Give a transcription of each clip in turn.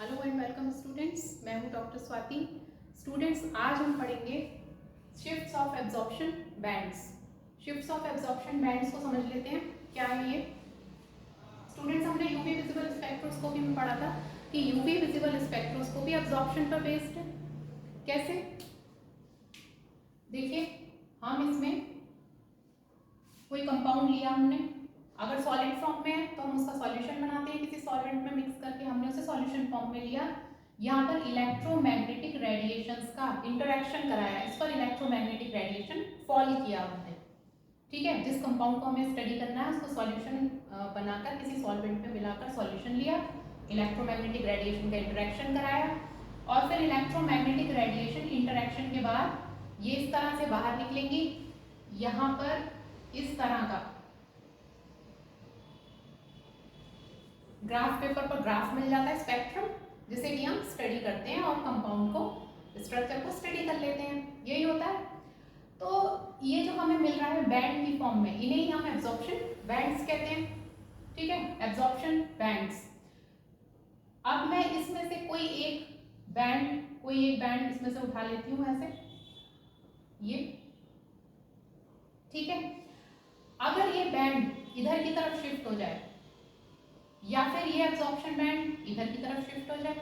Hello and welcome students, मैं हूं doctor Swati. Students, आज हम पढ़ेंगे shifts of absorption bands. Shifts of absorption bands को समझ लेते हैं, क्या है ये। स्टूडेंट्स, हमने यूवी विजिबल स्पेक्ट्रोस्कोपी में पढ़ा था कि यूवी विजिबल स्पेक्ट्रोस्कोपी एब्जॉर्प्शन पर बेस्ड है। कैसे? देखिए, हम इसमें कोई कंपाउंड लिया हमने, अगर सॉलिड फॉर्म में है तो हम उसका सॉल्यूशन बनाते हैं किसी सॉल्वेंट में मिक्स करके। हमने उसे सॉल्यूशन फॉर्म में लिया, यहाँ पर इलेक्ट्रोमैग्नेटिक रेडिएशंस का इंटरेक्शन कराया, इस पर इलेक्ट्रोमैग्नेटिक रेडिएशन फॉल किया हमने। ठीक है, जिस कंपाउंड को हमें स्टडी करना है उसको सॉल्यूशन बनाकर किसी सॉल्वेंट में मिलाकर सॉल्यूशन लिया, इलेक्ट्रोमैग्नेटिक रेडिएशन का इंटरेक्शन कराया, और फिर इलेक्ट्रोमैग्नेटिक रेडिएशन इंटरेक्शन के बाद ये इस तरह से बाहर निकलेंगी। यहाँ पर इस तरह का ग्राफ पेपर पर ग्राफ मिल जाता है, स्पेक्ट्रम, जिसे कि हम स्टडी करते हैं और कंपाउंड को, स्ट्रक्चर को स्टडी कर लेते हैं। यही होता है। तो ये जो हमें मिल रहा है बैंड की फॉर्म में, इन्हें ही हम एब्जॉर्प्शन बैंड्स कहते हैं। ठीक है, एब्जॉर्प्शन बैंड्स। अब मैं इसमें से कोई एक बैंड इसमें से उठा लेती हूँ ऐसे, ये। ठीक है, अगर ये बैंड इधर की तरफ शिफ्ट हो जाए, या फिर ये एब्जॉर्प्शन बैंड इधर की तरफ शिफ्ट हो जाए,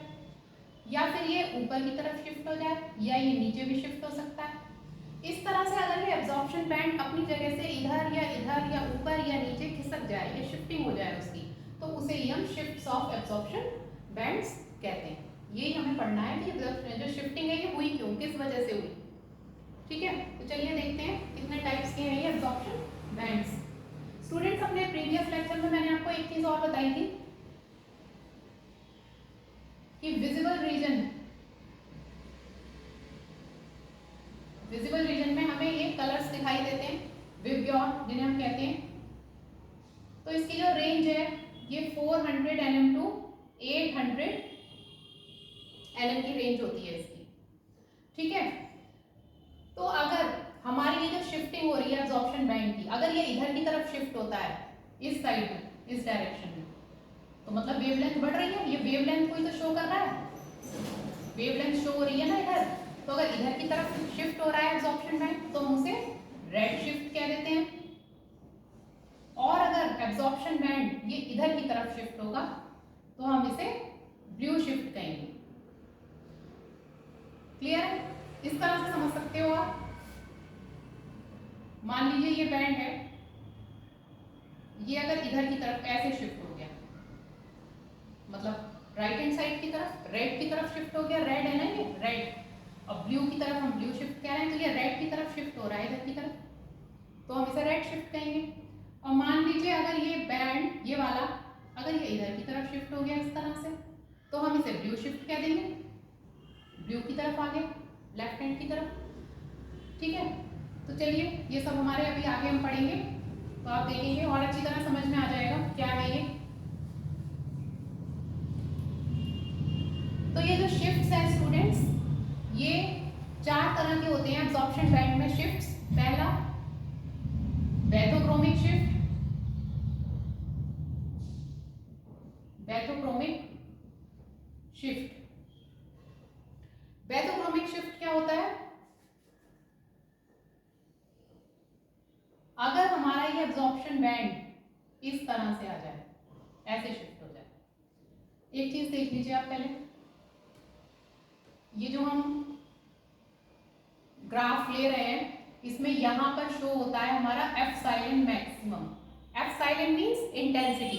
या फिर ये ऊपर की तरफ शिफ्ट हो जाए, या ये नीचे भी शिफ्ट हो सकता है। इस तरह से अगर ये एब्जॉर्प्शन बैंड अपनी जगह से इधर या ऊपर या नीचे खिसक जाए या शिफ्टिंग हो जाए उसकी, तो उसे ही हम शिफ्ट्स ऑफ एब्जॉर्प्शन बैंड्स कहते हैं। यही हमें पढ़ना है कि जो शिफ्टिंग है ये हुई क्यों, किस वजह से हुई। ठीक है, तो चलिए देखते हैं कितने टाइप्स के हैं ये एब्जॉर्प्शन बैंड्स। स्टूडेंट्स, अपने प्रीवियस लेक्चर में मैंने आपको एक चीज और बताई थी कि विजिबल रीजन में हमें ये कलर्स दिखाई देते हैं, विब्ग्योर जिन्हें हम कहते हैं। तो इसकी जो रेंज है ये 400 nm टू 800 nm की रेंज होती है इसकी। ठीक है, तो अगर हमारी ये जो शिफ्टिंग हो रही है एब्जॉर्प्शन बैंड की, अगर ये इधर की तरफ शिफ्ट होता है, इस साइड में, इस डायरेक्शन में, तो मतलब वेवलेंथ बढ़ रही है। ये वेवलेंथ कोई तो शो कर रहा है, वेवलेंथ शो हो रही है ना इधर। तो अगर इधर की तरफ शिफ्ट हो रहा है एब्जॉर्प्शन बैंड तो हम उसे रेड शिफ्ट कह देते हैं, और अगर एब्जॉर्प्शन बैंड ये इधर की तरफ शिफ्ट होगा तो हम इसे ब्लू शिफ्ट कहेंगे। क्लियर है? इस तरह से समझ सकते हो आप। मान लीजिए ये बैंड है, ये अगर इधर की तरफ ऐसे शिफ्ट हो गया, मतलब राइट हैंड साइड की तरफ, रेड की तरफ शिफ्ट हो गया, रेड है ना ये, रेड, और ब्लू की तरफ हम ब्लू शिफ्ट कह रहे हैं, तो ये रेड की तरफ शिफ्ट हो रहा है इधर की तरफ, तो हम इसे रेड शिफ्ट कहेंगे। और मान लीजिए अगर ये बैंड, ये वाला, अगर ये इधर की तरफ शिफ्ट हो गया इस तरह से, तो हम इसे ब्लू शिफ्ट कह देंगे, ब्लू की तरफ आ गया, लेफ्ट हैंड की तरफ। ठीक है, तो चलिए ये सब हमारे अभी आगे हम पढ़ेंगे, तो आप देखेंगे और अच्छी तरह समझ में आ जाएगा क्या है ये। तो ये जो शिफ्ट्स हैं स्टूडेंट्स, ये 4 तरह के होते हैं एब्जॉर्प्शन बैंड में शिफ्ट्स। पहला bathochromic shift, bathochromic shift. Bathochromic shift क्या होता है? अगर हमारा ये एब्जॉर्प्शन बैंड इस तरह से आ जाए, ऐसे शिफ्ट हो जाए। एक चीज देख लीजिए आप पहले, ये जो हम ग्राफ ले रहे हैं इसमें यहां पर शो होता है हमारा epsilon maximum. Epsilon means intensity,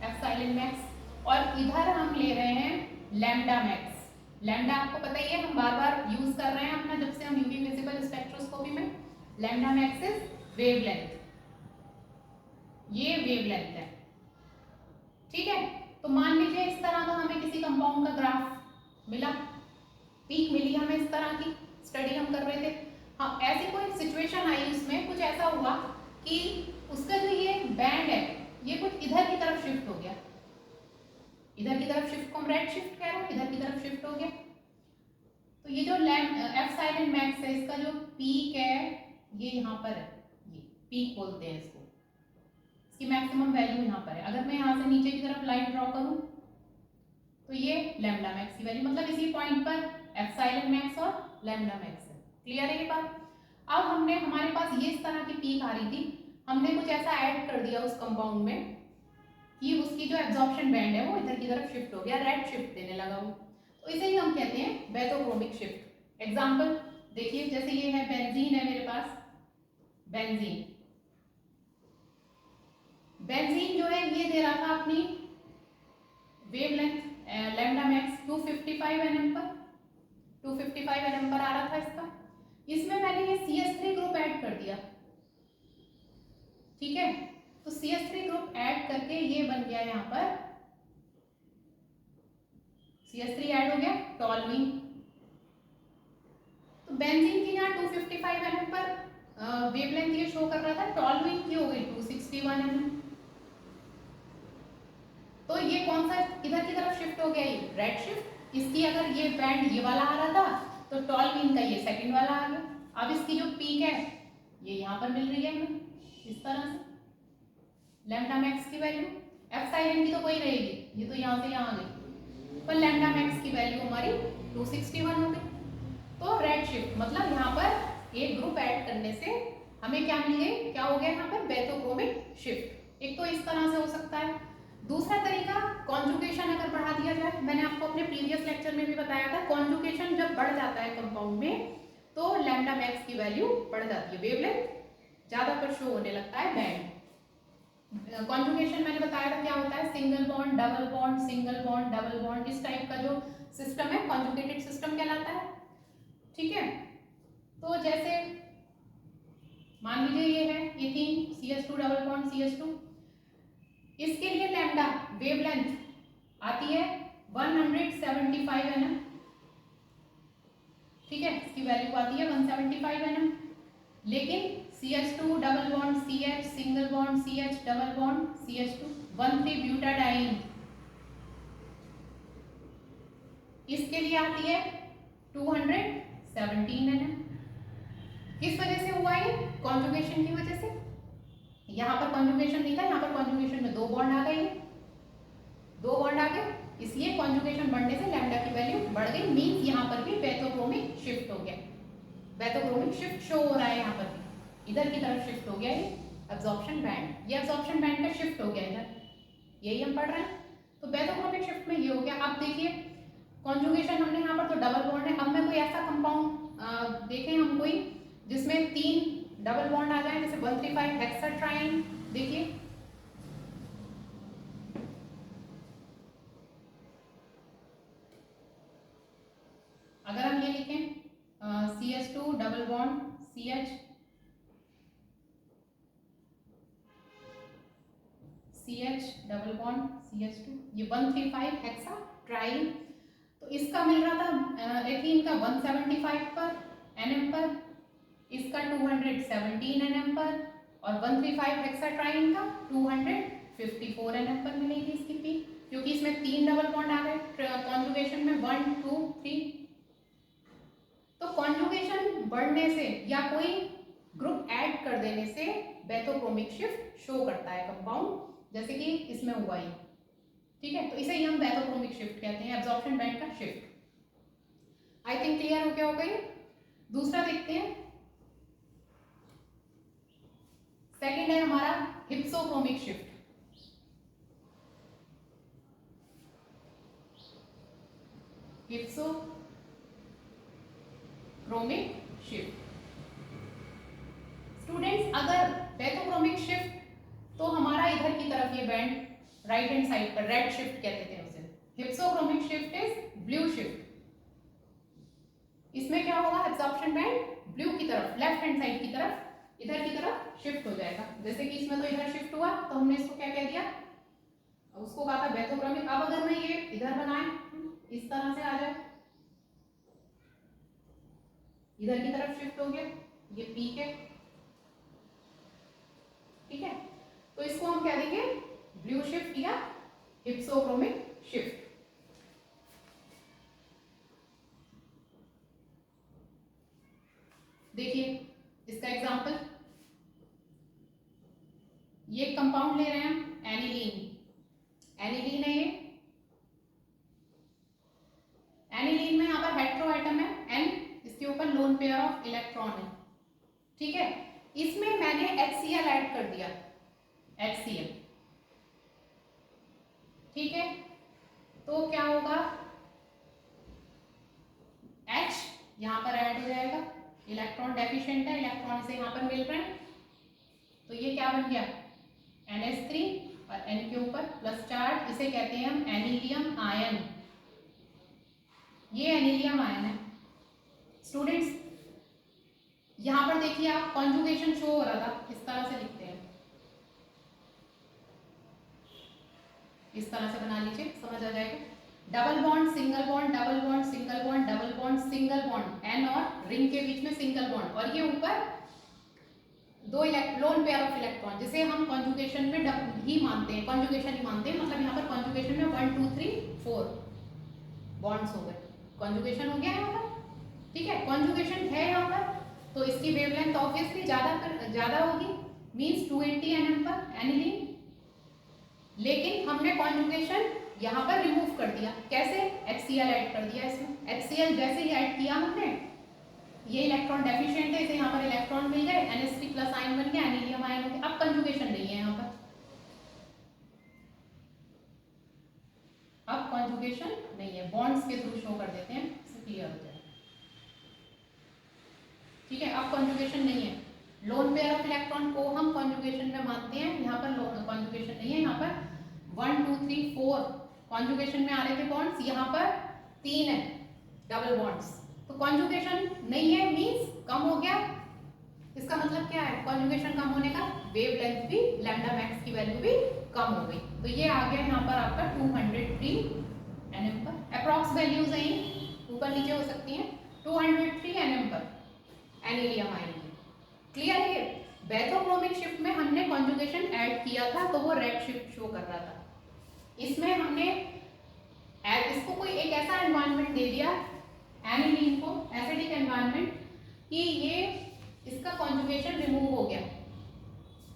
epsilon max, और इधर हम ले रहे हैं लैम्डा मैक्स। लैम्डा आपको पता ही है, हम बार बार यूज कर रहे हैं अपना, जब से हम यूवी विजिबल स्पेक्ट्रोस्कोपी में। लैम्डा मैक्स इज वेवलेंथ, ये वेवलेंथ है। ठीक है, तो मान लीजिए इस तरह का हमें किसी कंपाउंड का ग्राफ मिला, पीक मिली हमें, इस तरह की स्टडी हम कर रहे थे। हाँ, ऐसी कोई सिचुएशन आई उसमें, कुछ ऐसा हुआ कि उसका जो ये बैंड है ये कुछ इधर की तरफ शिफ्ट हो गया, इधर की तरफ शिफ्ट को हम रेड शिफ्ट कह रहे हैं, इधर की तरफ शिफ्ट हो गया। तो ये जो एप्सिलॉन मैक्स है, इसका जो पीक है ये यहाँ पर है, ये पीक बोलते हैं इसको, इसकी मैक्सिमम वैल्यू यहाँ पर है। अगर मैं यहाँ से नीचे की तरफ लाइन ड्रॉ करूँ तो ये लैम्डा मैक्स की वैल्यू, मतलब इसी पॉइंट पर एप्सिलॉन मैक्स और लैम्डा मैक्स है। क्लियर है ये बात? अब हमने, हमारे पास ये इस तरह की पीक आ रही थी, हमने कुछ ऐसा ऐड कर दिया उस कंपाउंड में कि उसकी जो एब्जॉर्प्शन बैंड है वो इधर की तरफ शिफ्ट हो गया, रेड शिफ्ट देने लगा वो, तो इसे ही हम कहते हैं बेथोक्रोमिक शिफ्ट। एग्जाम्पल देखिए, जैसे ये है बेंजीन है मेरे पास, बेंजीन, बेंजीन जो है ये दे रहा था अपनी वेवलेंथ लैम्डा मैक्स 255 nm पर, 255 nm पर आ रहा था इसका। इसमें मैंने ये CH3 ग्रुप ऐड कर दिया, ठीक है, तो CH3 ग्रुप ऐड करके ये बन गया यहाँ पर, CH3 ऐड हो गया टॉल्यूइन। तो बेंजीन की यहाँ 255 nm पर वेवलेंथ ये शो कर रहा था, टॉल्यूइन की हो गई 261 nm। तो ये कौन सा किधर की तरफ शिफ्ट हो गया, ये रेड शिफ्ट। इसकी अगर ये बैंड ये वाला आ रहा था तो टॉल्यूइन का ये सेकंड वाला आ गया। अब इसकी जो पीक है ये यहाँ पर मिल रही है हमें इस तरह से, लैम्डा मैक्स की वैल्यू, एप्सिलॉन की तो कोई रहेगी, ये तो यहाँ से यहाँ आ गई, पर लैम्डा मैक्स की वैल्यू हमारी 261 हो गई। तो रेड शिफ्ट मतलब यहाँ पर एक ग्रुप ऐड करने से हमें क्या मिल गई, क्या हो गया यहाँ पर बेथोक्रोमिक शिफ्ट। एक तो इस तरह से हो सकता है। दूसरा तरीका, कॉन्जुगेशन अगर बढ़ा दिया जाए, मैंने आपको अपने प्रीवियस लेक्चर में भी बताया था, कॉन्जुगेशन जब बढ़ जाता है कंपाउंड में तो लैम्डा मैक्स की वैल्यू बढ़ जाती है, वेवलेंथ ज्यादा पर शो होने लगता है बैंड। कॉन्जुगेशन मैंने बताया था क्या होता है, single bond double bond, single bond double bond, इस टाइप का जो सिस्टम है कॉन्जुगेटेड सिस्टम कहलाता है, ठीक है। तो जैसे मान लीजिए ये है ethene CH2 double bond CH2, इसके लिए लैम्डा वेवलेंथ आती है 175 nm, ठीक है, इसकी वैल्यू आती है 175 nm। लेकिन CH2 double bond CH, single bond CH, double bond CH2, 1,3 butadiene, इसके लिए आती है 217 nm। किस वजह से हुआ ये, कॉन्जुगेशन की वजह से। यहाँ पर कॉन्जुगेशन नहीं था, यहाँ पर कॉन्जुगेशन में दो बॉन्ड आ गए, दो बॉन्ड आ गए, इसलिए कॉन्जुगेशन बढ़ने से लैम्डा की वैल्यू बढ़ गई, मींस यहाँ पर भी बेथोक्रोमिक शिफ्ट हो गया, बेथोक्रोमिक शिफ्ट शो हो रहा है यहाँ पर भी, इधर की तरफ शिफ्ट हो गया ये एब्जॉर्प्शन बैंड, ये एब्जॉर्प्शन बैंड का शिफ्ट हो गया इधर, यही हम पढ़ रहे हैं। तो बेथोक्रोमिक शिफ्ट में ये हो गया। अब देखिए कॉन्जुगेशन हमने यहाँ पर तो डबल बॉन्ड है, अब मैं कोई ऐसा कंपाउंड देखें हम कोई जिसमें 3 डबल बॉन्ड आ जाए, जैसे 135 हेक्साट्राइन, देखिए अगर हम ये लिखें CH2 double bond CH, CH double bond CH2, ये 135 हेक्साट्राइन, तो इसका मिल रहा था एथीन का 175 पर nm पर, इसका 217 nm पर, और 135 हेक्साट्राइन का 254 nm पर मिलेगी इसकी पीक, क्योंकि इसमें 3 डबल बॉन्ड आ गए कॉन्जुगेशन में 1 2 3। तो कॉन्जुगेशन बढ़ने से या कोई ग्रुप ऐड कर देने से बेथोक्रोमिक शिफ्ट शो करता है कंपाउंड, जैसे कि इसमें हुआ ही, ठीक है। तो इसे ही हम बेथोक्रोमिक शिफ्ट कहते हैं, एब्जॉर्प्शन बैंड का शिफ्ट। आई थिंक क्लियर हो गया होगा ये। दूसरा देखते हैं, सेकंड है हमारा hypsochromic shift. Hypsochromic shift students, अगर बेथोक्रोमिक शिफ्ट तो हमारा इधर की तरफ ये बैंड राइट हैंड साइड पर रेड शिफ्ट कहते थे उसे, hypsochromic shift is blue shift. इसमें क्या होगा, एब्जॉर्प्शन बैंड ब्लू की तरफ, लेफ्ट हैंड साइड की तरफ, इधर की तरफ शिफ्ट हो जाएगा। जैसे कि इसमें तो इधर शिफ्ट हुआ, तो हमने इसको क्या कह दिया, उसको कहा था बेथोक्रोमिक। अब अगर मैं ये इधर बनाए, इस तरह से आ जाए, इधर की तरफ शिफ्ट हो गया, ये पीक है, ठीक है, तो इसको हम क्या देंगे, ब्लू शिफ्ट या हिप्सोक्रोमिक शिफ्ट। देखिए इसका एग्जांपल, ये कंपाउंड ले रहे हैं हम एनिलीन। एनिलीन है ये। एनिलीन में यहाँ पर हेटेरो एटम है एन, इसके ऊपर लोन पेयर ऑफ इलेक्ट्रॉन है। ठीक है, इसमें मैंने HCl ऐड कर दिया, HCl। ठीक है, तो क्या होगा, H यहाँ पर ऐड हो जाएगा, इलेक्ट्रॉन डेफिशिएंट है, इलेक्ट्रॉन से यहाँ पर मिल रहे हैं, तो ये क्या बन गया NH3 और N के ऊपर प्लस चार्ज, इसे कहते हैं हम एनिलियम आयन। ये एनिलियम आयन है। स्टूडेंट्स यहां पर देखिए आप, कॉन्जुगेशन शो हो रहा था, इस तरह से लिखते हैं, इस तरह से बना लीजिए, समझ आ जाएगा। Double bond single bond, double bond single bond, double bond single bond, N और रिंग के बीच में सिंगल बॉन्ड, और ये ऊपर दो लोन पेयर ऑफ इलेक्ट्रॉन, जिसे हम कॉन्जुगेशन में ही मानते हैं, कॉन्जुगेशन ही मानते हैं, मतलब यहाँ पर कॉन्जुगेशन में 1 2 3 4 बॉन्ड्स हो गए, कॉन्जुगेशन हो गया यहाँ पर। ठीक है, कॉन्जुगेशन है यहाँ पर, तो इसकी वेवलेंथ ऑब्वियसली ज्यादा होगी, मींस 280 nm पर एनिलीन। लेकिन हमने कॉन्जुगेशन यहाँ पर रिमूव कर दिया, कैसे, HCl ऐड कर दिया इसमें। HCl जैसे ही ऐड किया हमने, ये इलेक्ट्रॉन डेफिशिएंट है, इसे यहाँ पर इलेक्ट्रॉन मिल गए, NH3 प्लस आयन बन गया, एनिलियम आयन हो गया। अब कॉन्जुगेशन नहीं है यहाँ पर, अब कॉन्जुगेशन नहीं है, बॉन्ड्स के थ्रू शो कर देते हैं, इससे क्लियर हो जाए। ठीक है, अब कॉन्जुगेशन नहीं है, लोन पेयर ऑफ इलेक्ट्रॉन को हम कॉन्जुगेशन में मानते हैं, यहाँ पर कॉन्जुगेशन नहीं है, यहाँ पर 1 2 3 4 कॉन्जुगेशन में आ रहे थे बॉन्ड्स, यहाँ पर 3 है डबल बॉन्ड्स, तो कॉन्जुगेशन नहीं है मींस कम हो गया। इसका मतलब क्या है, कॉन्जुगेशन कम होने का वेवलेंथ भी, लैम्डा मैक्स की वैल्यू भी कम हो गई, तो ये आ गया यहाँ पर आपका 203 nm पर। अप्रॉक्स वैल्यूज हैं, ऊपर नीचे हो सकती हैं, 203 nm पर एनिलियम आयन। क्लियर है। बेथोक्रोमिक शिफ्ट में हमने कॉन्जुगेशन ऐड किया था, तो वो रेड शिफ्ट शो कर रहा था। इसमें हमने इसको कोई एक ऐसा एनवायरनमेंट दे दिया एनिलीन को, एसिडिक एनवायरनमेंट, कि ये इसका कॉन्जुगेशन रिमूव हो गया।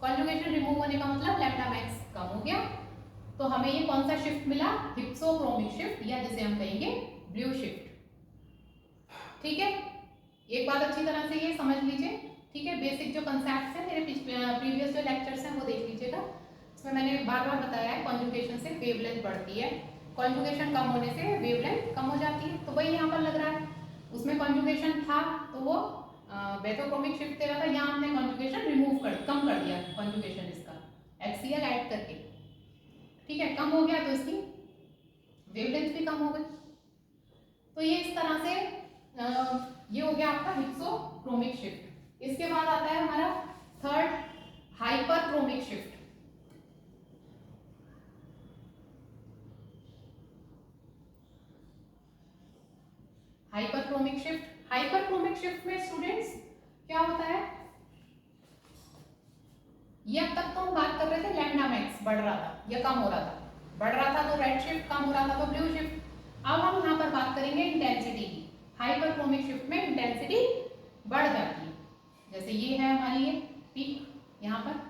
कॉन्जुगेशन रिमूव होने का मतलब लैम्डा मैक्स कम हो गया, तो हमें ये कौन सा शिफ्ट मिला, हिप्सोक्रोमिक शिफ्ट, या जिसे हम कहेंगे ब्लू शिफ्ट। ठीक है, एक बात अच्छी तरह से ये समझ लीजिए। ठीक है, बेसिक जो कंसेप्ट्स हैं मेरे प्रीवियस जो लेक्चर्स हैं वो देख लीजिएगा, इसमें मैंने बार बार बताया है कॉन्जुगेशन से वेवलेंथ बढ़ती है, कॉन्जुगेशन कम होने से वेवलेंथ कम हो जाती है, तो वही यहाँ पर लग रहा है, उसमें कॉन्जुगेशन था तो वो बेथोक्रोमिक शिफ्ट दे रहा था, यहाँ हमने कॉन्जुगेशन रिमूव कर कम कर दिया, कॉन्जुगेशन इसका HCl ऐड करके। ठीक है, कम हो गया तो इसकी वेवलेंथ भी कम हो गई, तो ये इस तरह से ये हो गया आपका हिप्सोक्रोमिक शिफ्ट। इसके बाद आता है हमारा third, hyperchromic shift. Hyperchromic shift, hyperchromic shift में स्टूडेंट्स क्या होता है, ये अब तक तो हम बात कर रहे थे लैम्डा मैक्स बढ़ रहा था या कम हो रहा था, बढ़ रहा था तो रेड शिफ्ट, कम हो रहा था तो ब्लू शिफ्ट। अब हम यहाँ पर बात करेंगे इंटेंसिटी की। हाइपरक्रोमिक शिफ्ट में इंटेंसिटी बढ़ जाती है, जैसे ये है हमारी ये पीक यहाँ पर,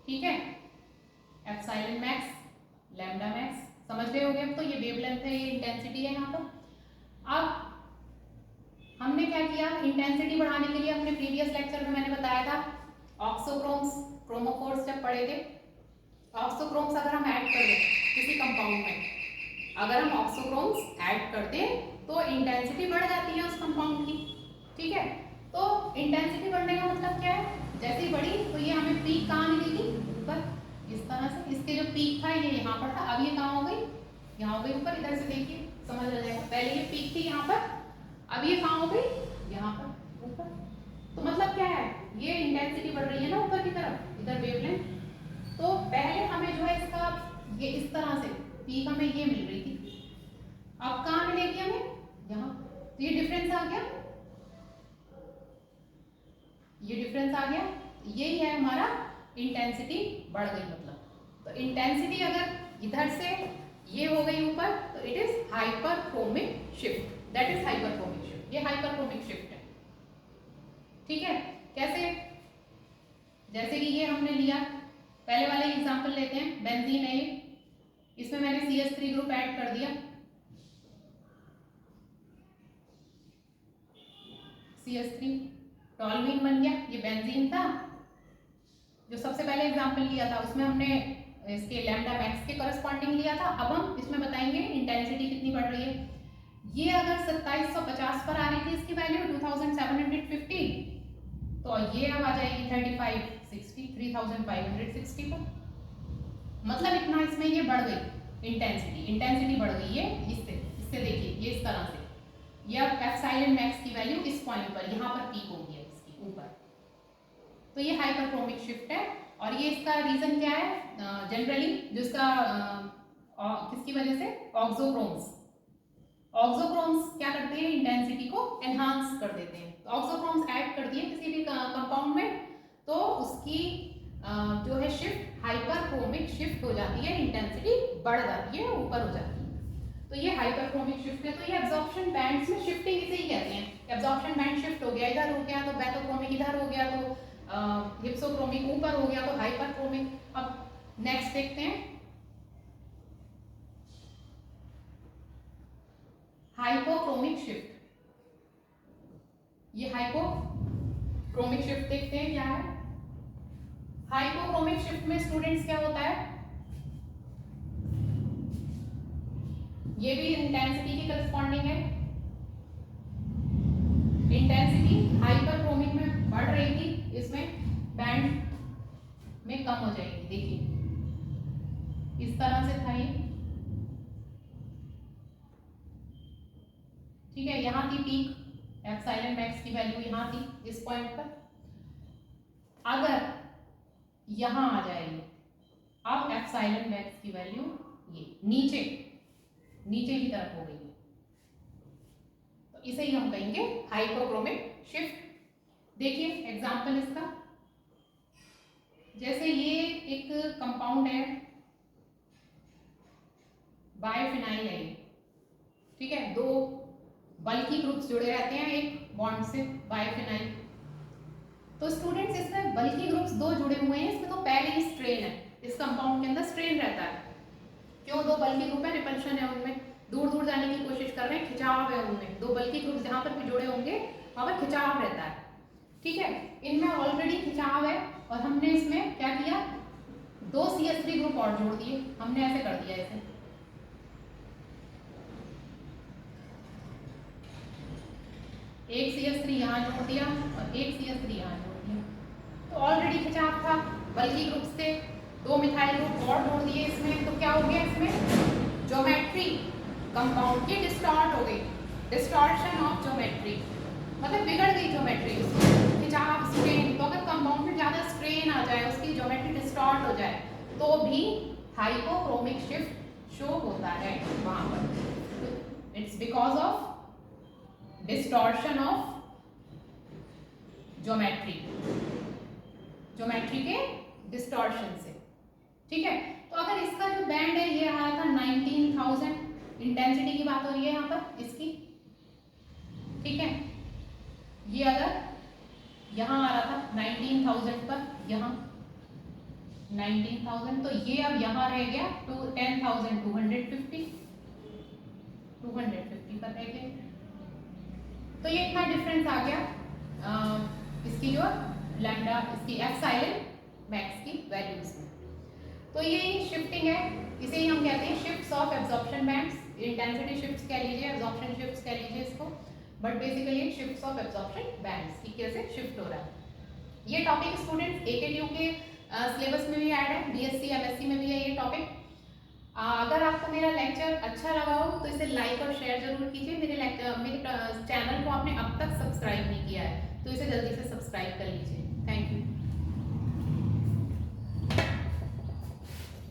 ठीक है, एप्सिलॉन मैक्स, लैम्डा मैक्स, समझ रहे होगे अब तो, ये वेवलेंथ है, ये इंटेंसिटी है यहाँ पर। अब हमने क्या किया, इंटेंसिटी बढ़ाने के लिए अपने प्रीवियस लेक्चर में मैंने बताया था ऑक्सोक्रोम्स, क्रोमोफोर्स जब पढ़े थे, ऑक्सोक्रोम्स अगर हम ऐड कर दें किसी कंपाउंड में, अगर हम ऑक्सोक्रोम्स ऐड कर दें तो इंटेंसिटी बढ़ जाती है उस कंपाउंड की। ठीक है, तो इंटेंसिटी बढ़ने का मतलब क्या है, जैसे ही बढ़ी तो ये हमें पीक कहाँ मिलेगी, ऊपर, इस तरह से, इसके जो पीक था ये यहाँ पर था, अब ये कहाँ हो गई, यहाँ हो गई ऊपर, इधर से देखिए समझ आ जाएगा, पहले ये पीक थी यहाँ पर, अब ये कहाँ हो गई, यहाँ पर ऊपर, तो मतलब क्या है, ये इंटेंसिटी बढ़ रही है ना ऊपर की तरफ, इधर वेवलेंथ, तो पहले हमें जो है इसका ये इस तरह से पीक हमें ये मिल रही थी, अब कहाँ मिलेगी हमें, यहाँ, तो ये डिफरेंस आ गया, ये डिफरेंस आ गया, यही है हमारा इंटेंसिटी बढ़ गई मतलब। तो इंटेंसिटी अगर इधर से ये हो गई ऊपर तो it is hyperchromic shift, that is hyperchromic shift, ये हाइपरक्रोमिक शिफ्ट है। ठीक है, कैसे, जैसे कि ये हमने लिया, पहले वाले एग्जांपल लेते हैं, बेंजीन है ये, इसमें मैंने CH3 ग्रुप ऐड कर दिया, CH3 टॉल्यूइन बन गया। ये बेंजीन था, जो सबसे पहले एग्जांपल लिया था उसमें हमने इसके लैम्डा मैक्स के करस्पॉन्डिंग लिया था। अब हम इसमें बताएंगे इंटेंसिटी कितनी बढ़ रही है। ये अगर 2750 पर आ रही थी इसकी वैल्यू 2750, तो ये अब आ जाएगी 3560 पर। मतलब इतना इसमें ये बढ़ गई इंटेंसिटी बढ़ गई है। इससे देखिए ये इस तरह से, ये अब एप्सिलॉन मैक्स की वैल्यू इस पॉइंट पर यहाँ पर पीक होगी है इसकी ऊपर, तो ये हाइपरक्रोमिक शिफ्ट है। और ये इसका रीजन क्या है, जनरली जो इसका किसकी वजह से, ऑक्सोक्रोम्स क्या करते हैं, इंटेंसिटी को एनहांस कर देते हैं। तो ऑक्सोक्रोम्स ऐड कर दिए किसी भी कंपाउंड में, तो उसकी जो है शिफ्ट हाइपरक्रोमिक शिफ्ट हो जाती है, इंटेंसिटी बढ़ जाती है, ऊपर हो जाती है। तो ये हाइपरक्रोमिक शिफ्ट है। तो ये एब्जॉर्प्शन बैंड्स में शिफ्टिंग इसे ही कहते हैं। एब्जॉर्प्शन बैंड शिफ्ट हो गया, इधर हो गया तो बैथोक्रोमिक, इधर हो गया तो हिप्सोक्रोमिक, ऊपर हो गया तो हाइपरक्रोमिक। अब नेक्स्ट देखते हैं हाइपोक्रोमिक शिफ्ट। ये हाइपोक्रोमिक शिफ्ट देखते हैं क्या है। हाइपोक्रोमिक शिफ्ट में स्टूडेंट्स क्या होता है, ये भी इंटेंसिटी की करस्पॉन्डिंग है। इंटेंसिटी हाइपरक्रोमिक में बढ़ रही थी, इसमें बैंड में कम हो जाएगी। देखिए इस तरह से था ये, ठीक है। यहाँ थी पीक, एप्सिलॉन मैक्स की वैल्यू यहाँ थी इस पॉइंट पर। अगर यहाँ आ जाएगी, अब एप्सिलॉन मैक्स की वैल्यू ये नीचे की तरफ हो गई है, तो इसे ही हम कहेंगे हाइपोक्रोमिक शिफ्ट। देखिए एग्जांपल इसका, जैसे ये एक कंपाउंड है, बायोफिनाइल है, ठीक है। दो बल्कि ग्रुप्स जुड़े रहते हैं एक बॉन्ड से, बायोफिनाइल। तो स्टूडेंट्स इसमें बल्कि ग्रुप्स दो जुड़े हुए हैं, इसमें तो पहले ही स्ट्रेन है, इस कंपाउंड के अंदर स्ट्रेन रहता है। क्यों, दो बल्कि ग्रुप है, रिपल्शन है उनमें, दूर दूर जाने की कोशिश कर रहे हैं, खिंचाव है उनमें। दो बल्कि ग्रुप जहां पर भी जुड़े होंगे वहां पर खिंचाव रहता है, ठीक है। इनमें ऑलरेडी खिंचाव है और हमने इसमें क्या किया, दो CH3 ग्रुप और जोड़ दिए, हमने ऐसे कर दिया, ऐसे एक CH3 यहाँ जोड़ दिया और एक CH3 यहाँ जोड़ दिया। तो ऑलरेडी खिंचाव था, बल्कि ग्रुप से दो मिथाइल ग्रुप और जोड़ दिए इसमें, तो क्या हो गया, इसमें ज्योमेट्री कंपाउंड की डिस्टॉर्ट हो गई, डिस्टॉर्शन ऑफ ज्योमेट्री, मतलब बिगड़ गई ज्योमेट्री, खिंचाव, स्ट्रेन। तो अगर कंपाउंड में ज्यादा स्ट्रेन आ जाए, उसकी ज्योमेट्री डिस्टॉर्ट हो जाए, तो भी हाइपोक्रोमिक शिफ्ट शो होता है वहां पर। It's because of distortion of geometry के डिस्टॉर्शन से, ठीक है। तो अगर इसका जो बैंड है ये आ रहा था 19,000, इंटेंसिटी की बात हो रही है यहाँ पर इसकी, ठीक है। ये अगर यहाँ आ रहा था 19,000 पर, यहाँ 19,000, तो ये अब यहाँ रह गया 10,250 पर रह गया। तो ये इतना डिफरेंस आ गया इसकी जो लैम्डा, इसकी एप्सिलॉन मैक्स की वैल्यूज में। तो ये शिफ्टिंग है, इसे ही हम कहते हैं shifts of absorption bands. Intensity shifts कह लीजिए, एब्जॉर्प्शन शिफ्ट्स कह लीजिए इसको, but basically shifts of absorption bands की कैसे शिफ्ट हो रहा है। ये टॉपिक स्टूडेंट्स AKTU के सिलेबस में भी ऐड है, BSc MSc में भी है ये टॉपिक। अगर आपको मेरा लेक्चर अच्छा लगा हो तो इसे लाइक और शेयर जरूर कीजिए। मेरे चैनल को आपने अब तक सब्सक्राइब नहीं किया है तो इसे जल्दी से सब्सक्राइब कर लीजिए।